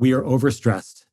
we are overstressed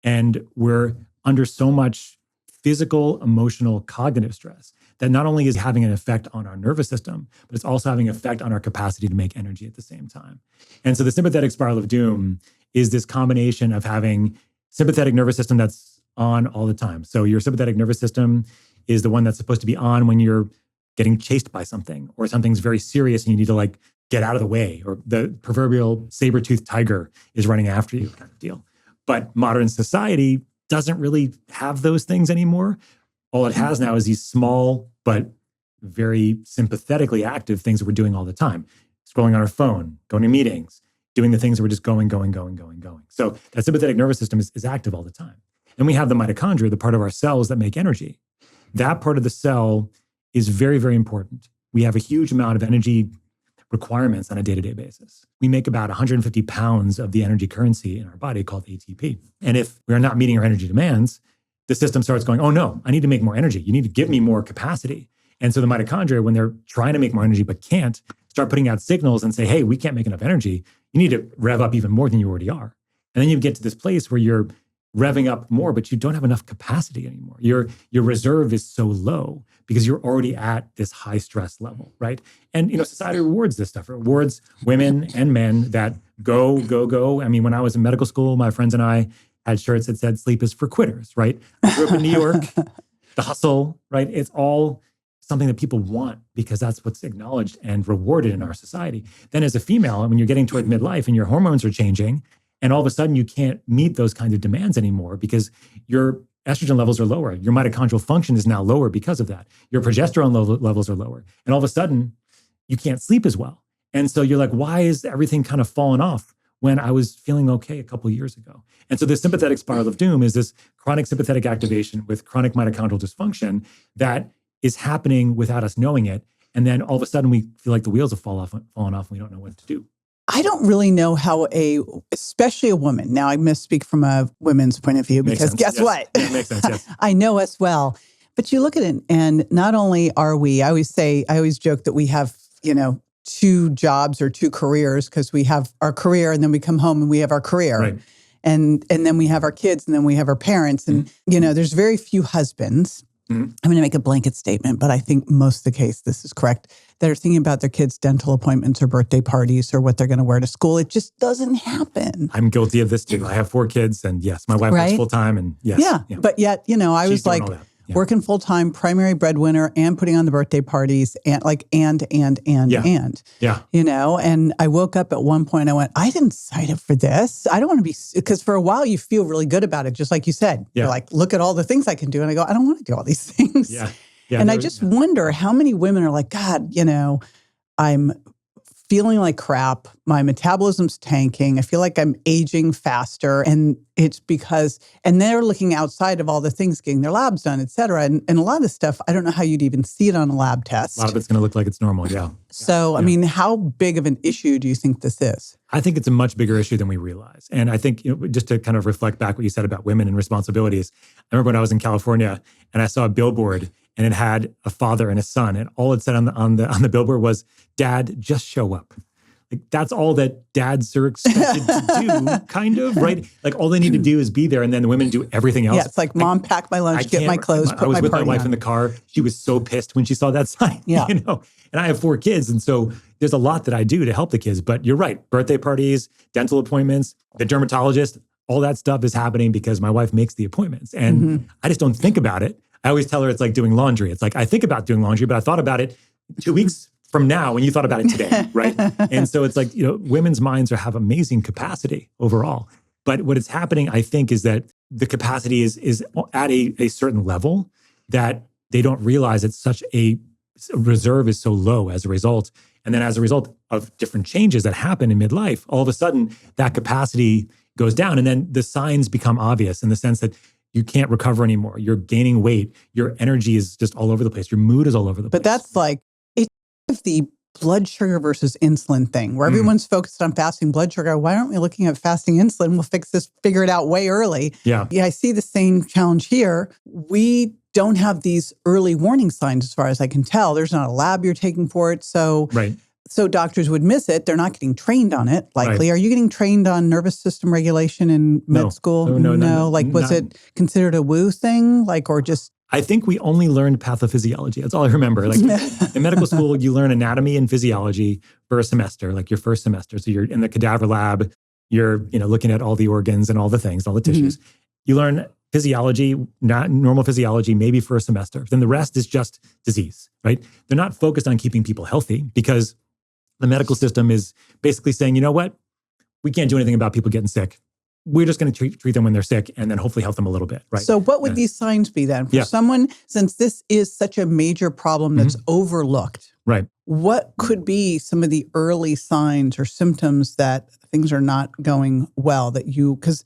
and we're under so much physical, emotional, cognitive stress that not only is having an effect on our nervous system, but it's also having an effect on our capacity to make energy at the same time. And so the sympathetic spiral of doom is this combination of having sympathetic nervous system that's on all the time. So your sympathetic nervous system is the one that's supposed to be on when you're getting chased by something or something's very serious and you need to like get out of the way, or the proverbial saber-toothed tiger is running after you kind of deal. But modern society doesn't really have those things anymore. All it has now is these small but very sympathetically active things that we're doing all the time. Scrolling on our phone, going to meetings, doing the things that we're just going. So that sympathetic nervous system is active all the time. And we have the mitochondria, the part of our cells that make energy. That part of the cell is very, very important. We have a huge amount of energy requirements on a day-to-day basis. We make about 150 pounds of the energy currency in our body called ATP. And if we are not meeting our energy demands, the system starts going, oh no, I need to make more energy. You need to give me more capacity. And so the mitochondria, when they're trying to make more energy but can't, start putting out signals and say, hey, we can't make enough energy. You need to rev up even more than you already are. And then you get to this place where you're revving up more, but you don't have enough capacity anymore. Your reserve is so low because you're already at this high stress level, right? And society rewards this stuff. It rewards women and men that go. I mean, when I was in medical school, my friends and I had shirts that said sleep is for quitters, right? I grew up in New York, the hustle, right? It's all something that people want because that's what's acknowledged and rewarded in our society. Then as a female, when you're getting toward midlife and your hormones are changing, and all of a sudden you can't meet those kinds of demands anymore because your estrogen levels are lower. Your mitochondrial function is now lower because of that. Your progesterone levels are lower. And all of a sudden you can't sleep as well. And so you're like, why is everything kind of falling off when I was feeling okay a couple of years ago? And so the sympathetic spiral of doom is this chronic sympathetic activation with chronic mitochondrial dysfunction that is happening without us knowing it. And then all of a sudden we feel like the wheels have fallen off and we don't know what to do. I don't really know how especially a woman, now I misspeak from a women's point of view because guess what? Yeah, it makes sense, yes. I know us well. But you look at it and not only are we, I always joke that we have, two jobs or two careers because we have our career and then we come home and we have our career. Right. And then we have our kids and then we have our parents. And, there's very few husbands. Mm-hmm. I'm going to make a blanket statement, but I think most of the case, this is correct, that are thinking about their kids' dental appointments or birthday parties or what they're going to wear to school. It just doesn't happen. I'm guilty of this too. I have 4 kids and yes, my wife works full time and yes. Yeah. But yet, I was like working full time, primary breadwinner and putting on the birthday parties and Yeah. And I woke up at one point, I went, I didn't sign up for this. I don't want to be, because for a while you feel really good about it. Just like you said, you're like, look at all the things I can do. And I go, I don't want to do all these things. Yeah. And I just wonder how many women are like, God, I'm feeling like crap. My metabolism's tanking. I feel like I'm aging faster. And it's because, and they're looking outside of all the things, getting their labs done, et cetera. And a lot of this stuff, I don't know how you'd even see it on a lab test. A lot of it's going to look like it's normal, yeah. So, I mean, how big of an issue do you think this is? I think it's a much bigger issue than we realize. And I think, just to kind of reflect back what you said about women and responsibilities, I remember when I was in California and I saw a billboard and it had a father and a son. And all it said on the billboard was, Dad, just show up. Like that's all that dads are expected to do, kind of, right? Like all they need to do is be there and then the women do everything else. Yeah, it's like mom, pack my lunch, get my clothes, put my party on. I was with my wife in the car. She was so pissed when she saw that sign, And I have 4 kids. And so there's a lot that I do to help the kids. But you're right, birthday parties, dental appointments, the dermatologist, all that stuff is happening because my wife makes the appointments. And I just don't think about it. I always tell her it's like doing laundry. It's like, I think about doing laundry, but I thought about it 2 weeks from now when you thought about it today, right? And so it's like, women's minds have amazing capacity overall. But what is happening, I think, is that the capacity is at a certain level that they don't realize it's such a reserve is so low as a result. And then as a result of different changes that happen in midlife, all of a sudden that capacity goes down. And then the signs become obvious in the sense that you can't recover anymore. You're gaining weight. Your energy is just all over the place. Your mood is all over the place. But that's like, it's the blood sugar versus insulin thing where everyone's focused on fasting blood sugar. Why aren't we looking at fasting insulin? We'll figure it out way early. Yeah, I see the same challenge here. We don't have these early warning signs as far as I can tell. There's not a lab you're taking for it. So So doctors would miss it. They're not getting trained on it, likely. Right. Are you getting trained on nervous system regulation in med school? No. Like, was it considered a woo thing? Like, or just... I think we only learned pathophysiology. That's all I remember. Like in medical school, you learn anatomy and physiology for a semester, like your first semester. So you're in the cadaver lab, you're looking at all the organs and all the things, all the tissues. Mm-hmm. You learn physiology, not normal physiology, maybe for a semester. Then the rest is just disease, right? They're not focused on keeping people healthy because the medical system is basically saying, you know what? We can't do anything about people getting sick. We're just going to treat them when they're sick and then hopefully help them a little bit, right? So what would these signs be then? For someone, since this is such a major problem that's overlooked, right? What could be some of the early signs or symptoms that things are not going well that you, because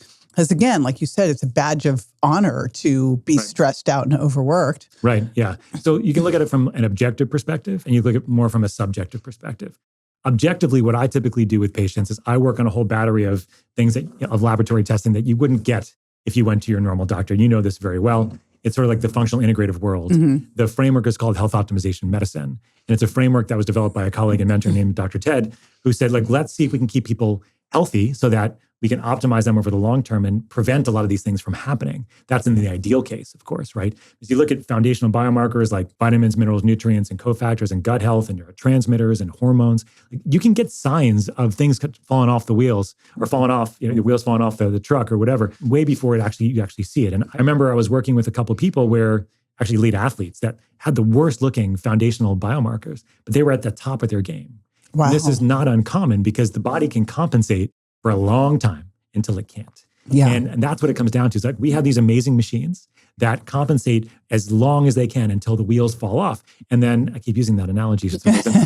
again, like you said, it's a badge of honor to be stressed out and overworked. Right, yeah. So you can look at it from an objective perspective and you look at it more from a subjective perspective. Objectively, what I typically do with patients is I work on a whole battery of things of laboratory testing that you wouldn't get if you went to your normal doctor. You know this very well. It's sort of like the functional integrative world. Mm-hmm. The framework is called health optimization medicine. And it's a framework that was developed by a colleague and mentor named Dr. Ted, who said, like, let's see if we can keep people healthy so that we can optimize them over the long term and prevent a lot of these things from happening. That's in the ideal case, of course, right? As you look at foundational biomarkers like vitamins, minerals, nutrients, and cofactors and gut health and neurotransmitters and hormones, you can get signs of things falling off the wheels or falling off, the wheels falling off the truck or whatever, way before you actually see it. And I remember I was working with a couple of people where actually elite athletes that had the worst looking foundational biomarkers, but they were at the top of their game. Wow. And this is not uncommon because the body can compensate for a long time until it can't. Yeah. And that's what it comes down to. It's like we have these amazing machines that compensate as long as they can until the wheels fall off. And then I keep using that analogy.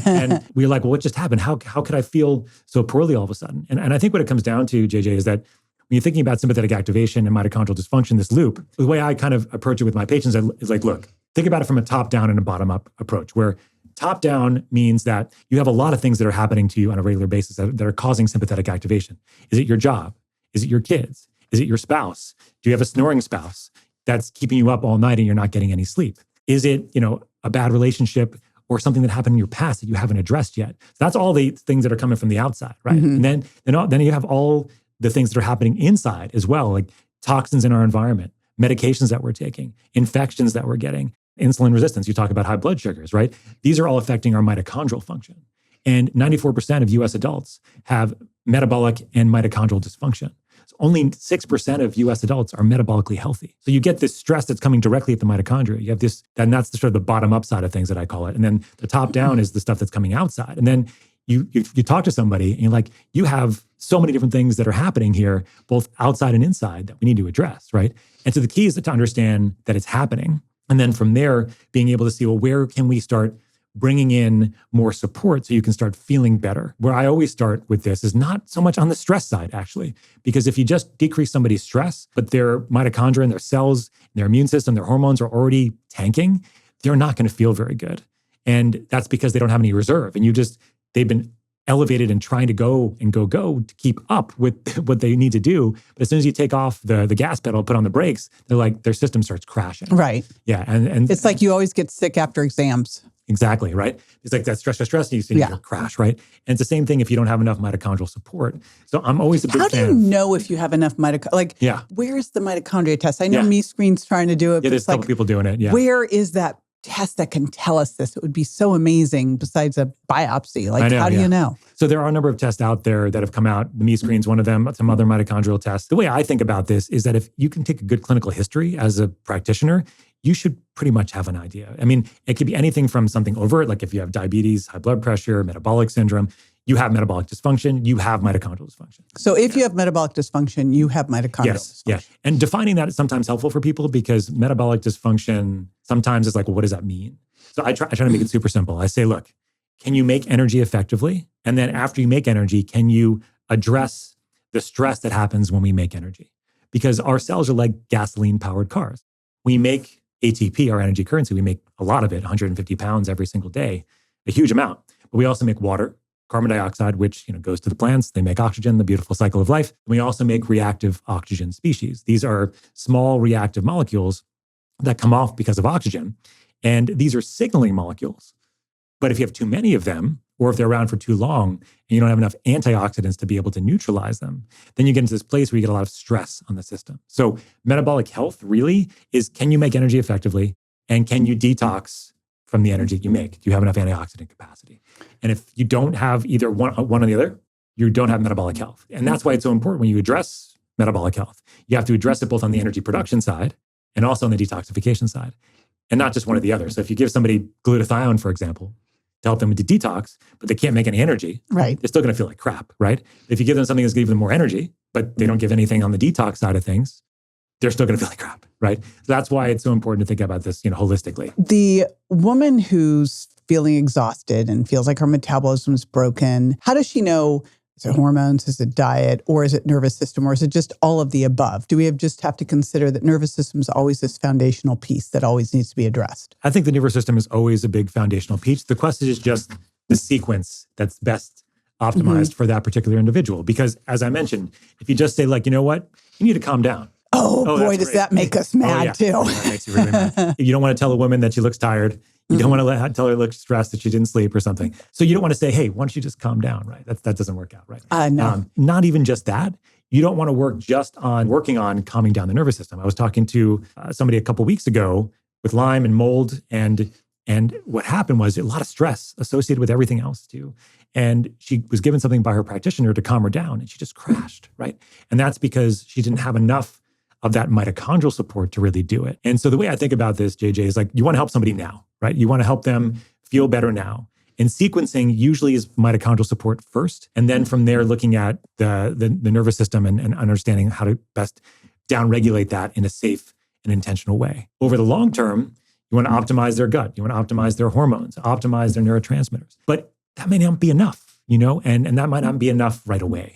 And we're like, well, what just happened? How could I feel so poorly all of a sudden? And I think what it comes down to, JJ, is that when you're thinking about sympathetic activation and mitochondrial dysfunction, this loop, the way I kind of approach it with my patients is like, look, think about it from a top-down and a bottom-up approach, where top-down means that you have a lot of things that are happening to you on a regular basis that are causing sympathetic activation. Is it your job? Is it your kids? Is it your spouse? Do you have a snoring spouse that's keeping you up all night and you're not getting any sleep? Is it, a bad relationship or something that happened in your past that you haven't addressed yet? So that's all the things that are coming from the outside, right? Mm-hmm. And then you have all the things that are happening inside as well, like toxins in our environment, medications that we're taking, infections that we're getting, insulin resistance. You talk about high blood sugars, right? These are all affecting our mitochondrial function. And 94% of US adults have metabolic and mitochondrial dysfunction. So only 6% of US adults are metabolically healthy. So you get this stress that's coming directly at the mitochondria. You have this, and that's the sort of the bottom up side of things that I call it. And then the top down is the stuff that's coming outside. And then you talk to somebody and you're like, you have so many different things that are happening here, both outside and inside, that we need to address, right? And so the key is to understand that it's happening. And then from there, being able to see, well, where can we start bringing in more support so you can start feeling better? Where I always start with this is not so much on the stress side, actually, because if you just decrease somebody's stress, but their mitochondria and their cells, their immune system, their hormones are already tanking, they're not going to feel very good. And that's because they don't have any reserve. And they've been elevated and trying to go to keep up with what they need to do. But as soon as you take off the gas pedal, put on the brakes, they're like, their system starts crashing. Right. Yeah. And it's like you always get sick after exams. Exactly, right? It's like that stress, and you see your crash, right? And it's the same thing if you don't have enough mitochondrial support. So I'm always a big fan. How do you know if you have enough mitochondria? Where's the mitochondria test? I know MeScreen's trying to do it. Yeah, there's a couple people doing it, Where is that test that can tell us this? It would be so amazing besides a biopsy. How do you know? So there are a number of tests out there that have come out. The MeScreen's one of them, some other mitochondrial tests. The way I think about this is that if you can take a good clinical history as a practitioner, you should pretty much have an idea. I mean, it could be anything from something overt, like if you have diabetes, high blood pressure, metabolic syndrome, you have metabolic dysfunction, you have mitochondrial dysfunction. So if you have metabolic dysfunction, you have mitochondrial dysfunction. Yeah. And defining that is sometimes helpful for people because metabolic dysfunction sometimes is like, well, what does that mean? So I try to make it super simple. I say, look, can you make energy effectively? And then after you make energy, can you address the stress that happens when we make energy? Because our cells are like gasoline-powered cars. We make ATP, our energy currency, we make a lot of it, 150 pounds every single day, a huge amount. But we also make water, carbon dioxide, which goes to the plants. They make oxygen, the beautiful cycle of life. And we also make reactive oxygen species. These are small reactive molecules that come off because of oxygen. And these are signaling molecules. But if you have too many of them, or if they're around for too long and you don't have enough antioxidants to be able to neutralize them, then you get into this place where you get a lot of stress on the system. So metabolic health really is, can you make energy effectively? And can you detox from the energy you make? Do you have enough antioxidant capacity? And if you don't have either one or the other, you don't have metabolic health. And that's why it's so important when you address metabolic health. You have to address it both on the energy production side and also on the detoxification side, and not just one or the other. So if you give somebody glutathione, for example, to help them with the detox, but they can't make any energy, right, they're still going to feel like crap, right? If you give them something that's going to give them more energy, but they don't give anything on the detox side of things, they're still going to feel like crap, right? So that's why it's so important to think about this, holistically. The woman who's feeling exhausted and feels like her metabolism is broken, how does she know? Is it hormones? Is it diet? Or is it nervous system? Or is it just all of the above? Do we just have to consider that nervous system is always this foundational piece that always needs to be addressed? I think the nervous system is always a big foundational piece. The question is just the sequence that's best optimized for that particular individual. Because as I mentioned, if you just say like, you know what, you need to calm down. Oh boy, does that make us mad too. That makes you really mad. You don't want to tell a woman that she looks tired. You don't want to tell her to look stressed that she didn't sleep or something. So you don't want to say, hey, why don't you just calm down, right? That doesn't work out, right? No. Not even just that. You don't want to work just on working on calming down the nervous system. I was talking to somebody a couple of weeks ago with Lyme and mold, and what happened was a lot of stress associated with everything else too. And she was given something by her practitioner to calm her down, and she just crashed, right? And that's because she didn't have enough of that mitochondrial support to really do it. And so the way I think about this, JJ, is like, you want to help somebody now, right? You want to help them feel better now. And sequencing usually is mitochondrial support first. And then from there, looking at the nervous system and understanding how to best downregulate that in a safe and intentional way. Over the long term, you want to optimize their gut. You want to optimize their hormones, optimize their neurotransmitters. But that may not be enough, and that might not be enough right away.